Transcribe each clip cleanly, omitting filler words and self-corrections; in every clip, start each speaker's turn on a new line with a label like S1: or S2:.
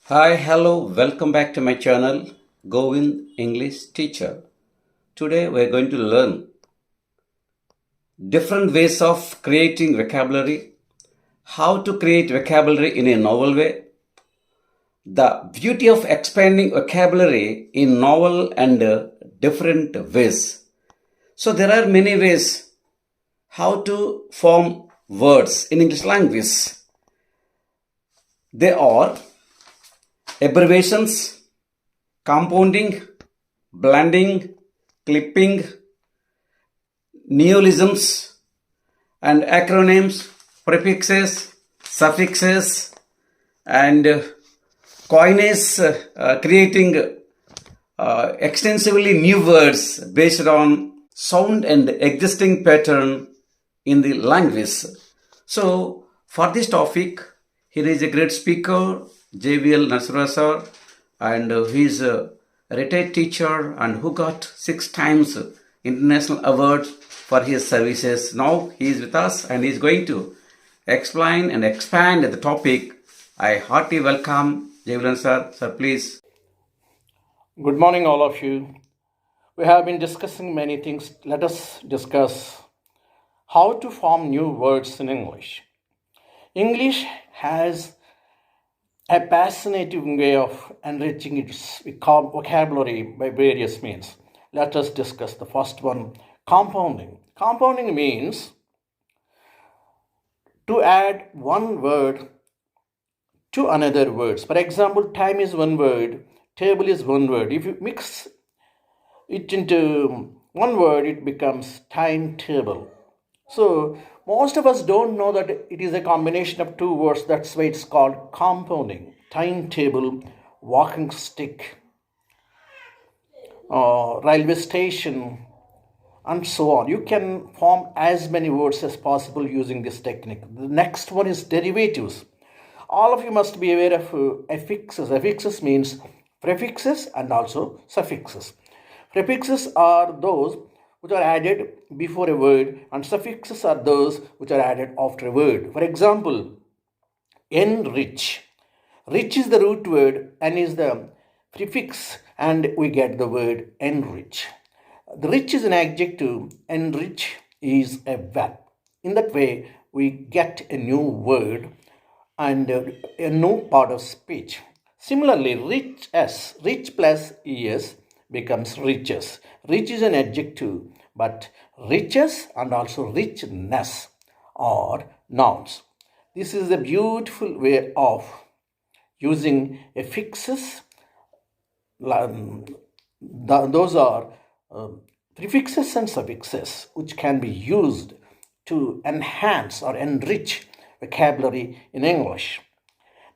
S1: Hi, hello, welcome back to my channel, Govind English Teacher. Today we're going to learn different ways of creating vocabulary, how to create vocabulary in a novel way, the beauty of expanding vocabulary in novel and different ways. So there are many ways how to form words in English language. They are abbreviations, compounding, blending, clipping, neologisms, and acronyms, prefixes, suffixes, and coinage, creating extensively new words based on sound and existing pattern in the language. So, for this topic, here is a great speaker, JVL Nasrullah sir, and he is a retired teacher and who got 6 times international award for his services. Now he is with us and he is going to explain and expand the topic. I heartily welcome JVL sir. Sir, please.
S2: Good morning, all of you. We have been discussing many things. Let us discuss how to form new words in English. English has a fascinating way of enriching its vocabulary by various means. Let us discuss the first one, compounding. Compounding means to add one word to another words. For example, time is one word, table is one word. If you mix it into one word, it becomes timetable. So most of us don't know that it is a combination of two words. That's why it's called compounding. Timetable, walking stick, railway station, and so on. You can form as many words as possible using this technique. The next one is derivatives. All of you must be aware of affixes. Affixes means prefixes and also suffixes. Prefixes are those which are added before a word, and suffixes are those which are added after a word. For example, enrich. Rich is the root word, and is the prefix, and we get the word enrich. The rich is an adjective, enrich is a verb. In that way, we get a new word and a new part of speech. Similarly, rich plus es becomes riches. Rich is an adjective, but riches and also richness are nouns. This is a beautiful way of using affixes. Those are prefixes and suffixes which can be used to enhance or enrich vocabulary in English.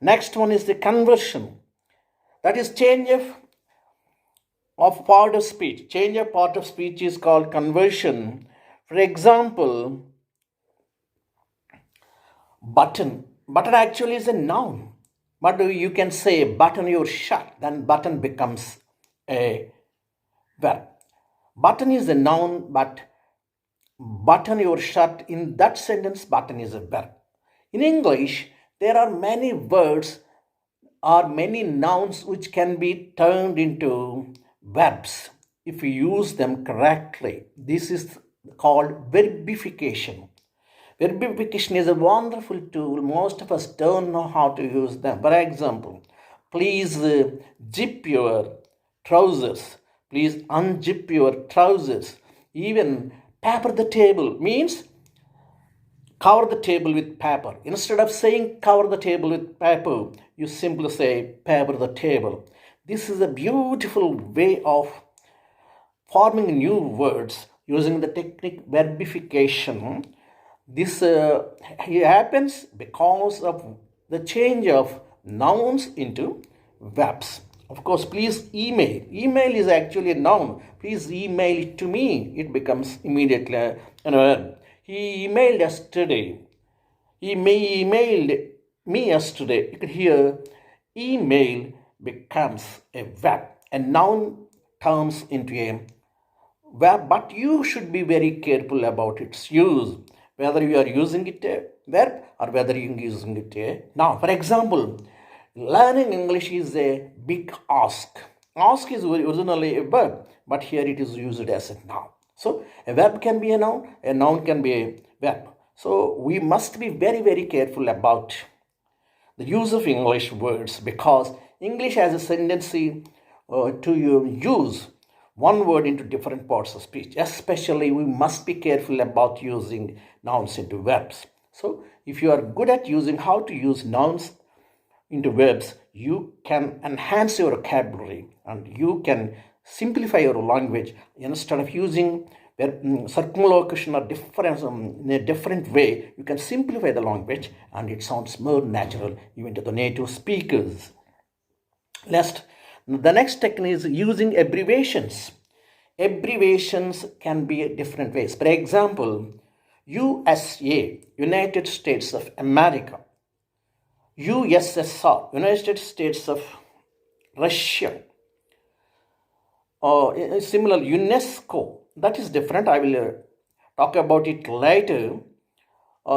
S2: Next one is the conversion. That is change of part of speech. Change of part of speech is called conversion. For example, button. Button actually is a noun. But you can say button your shirt, then button becomes a verb. Button is a noun, but button your shirt, in that sentence, button is a verb. In English, there are many words or many nouns which can be turned into verbs if you use them correctly. This is called verbification. Verbification is a wonderful tool. Most of us don't know how to use them. For example, please zip your trousers. Please unzip your trousers. Even paper the table means cover the table with paper. Instead of saying cover the table with paper, you simply say paper the table. This is a beautiful way of forming new words using the technique verbification. This happens because of the change of nouns into verbs. Of course, please email. Email is actually a noun. Please email it to me. It becomes immediately a verb. He emailed yesterday. He emailed me yesterday. You could hear email becomes a verb. A noun turns into a verb, but you should be very careful about its use. Whether you are using it a verb or whether you are using it a noun. For example, Learning English is a big ask. Ask is originally a verb, but here it is used as a noun. So a verb can be a noun can be a verb. So we must be very, very careful about the use of English words, because English has a tendency to use one word into different parts of speech. Especially we must be careful about using nouns into verbs. So if you are good at using how to use nouns into verbs, you can enhance your vocabulary and you can simplify your language. Instead of using circumlocution or difference in a different way, you can simplify the language and it sounds more natural even to the native speakers. The next technique is using abbreviations. Abbreviations can be different ways. For example, USA, United States of America. USSR, United States of Russia. Similar, UNESCO, that is different. I will talk about it later.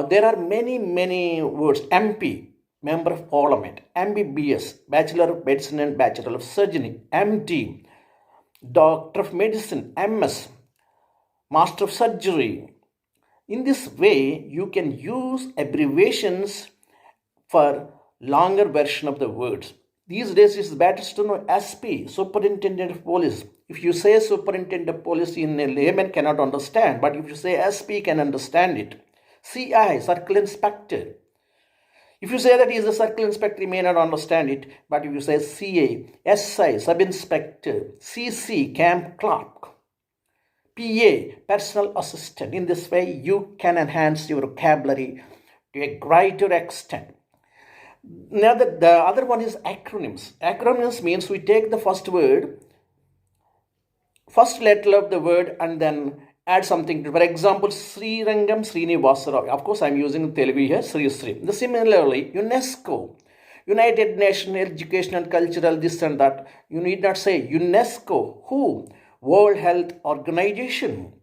S2: There are many words. MP, Member of Parliament. MBBS, Bachelor of Medicine and Bachelor of Surgery. MD, Doctor of Medicine. MS, Master of Surgery. In this way, you can use abbreviations for longer version of the words. These days it's better to know SP, Superintendent of Police. If you say Superintendent of Police, in a layman cannot understand, but if you say SP, can understand it. CI, Circle Inspector. If you say that he is a Circle Inspector, he may not understand it, but if you say CA, SI, Sub Inspector, CC, Camp Clerk, PA, Personal Assistant. In this way, you can enhance your vocabulary to a greater extent. Now the other one is acronyms. Acronyms means we take the first letter of the word and then add something. For example, Sri Rangam Srinivasarao. Of course, I am using Telugu here, Sri. Similarly, UNESCO, United Nations Education and Cultural, this and that. You need not say UNESCO. Who? World Health Organization.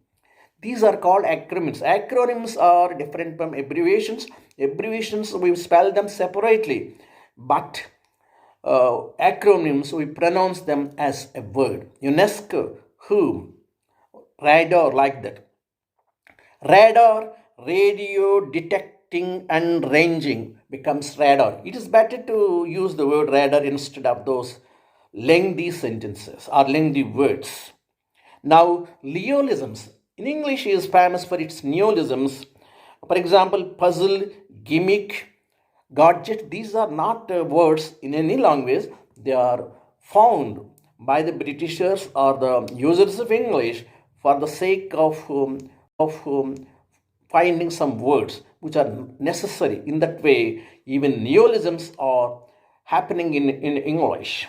S2: These are called acronyms. Acronyms are different from abbreviations. Abbreviations, we spell them separately. But acronyms, we pronounce them as a word. UNESCO, who? Radar, like that. Radar, radio detecting and ranging becomes radar. It is better to use the word radar instead of those lengthy sentences or lengthy words. Now, neologisms. In English, is famous for its neologisms. For example, puzzle, gimmick, gadget. These are not words in any language. They are found by the Britishers or the users of English for the sake of finding some words which are necessary. In that way, even neologisms are happening in English.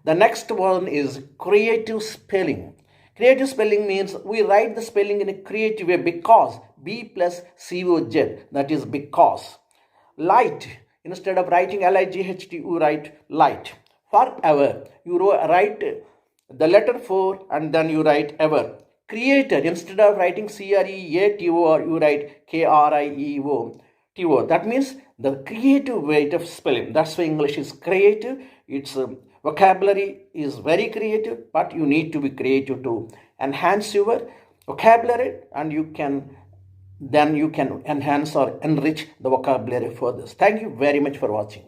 S2: The next one is creative spelling. Creative spelling means we write the spelling in a creative way. Because, B plus COZ, that is because. Light, instead of writing LIGHT, you write light. Forever, you write the letter for and then you write ever. Creator, instead of writing CREATO, you write KRIEO. That means the creative way of spelling. That's why English is creative. Its vocabulary is very creative, but you need to be creative to enhance your vocabulary, and you can enhance or enrich the vocabulary further. Thank you very much for watching.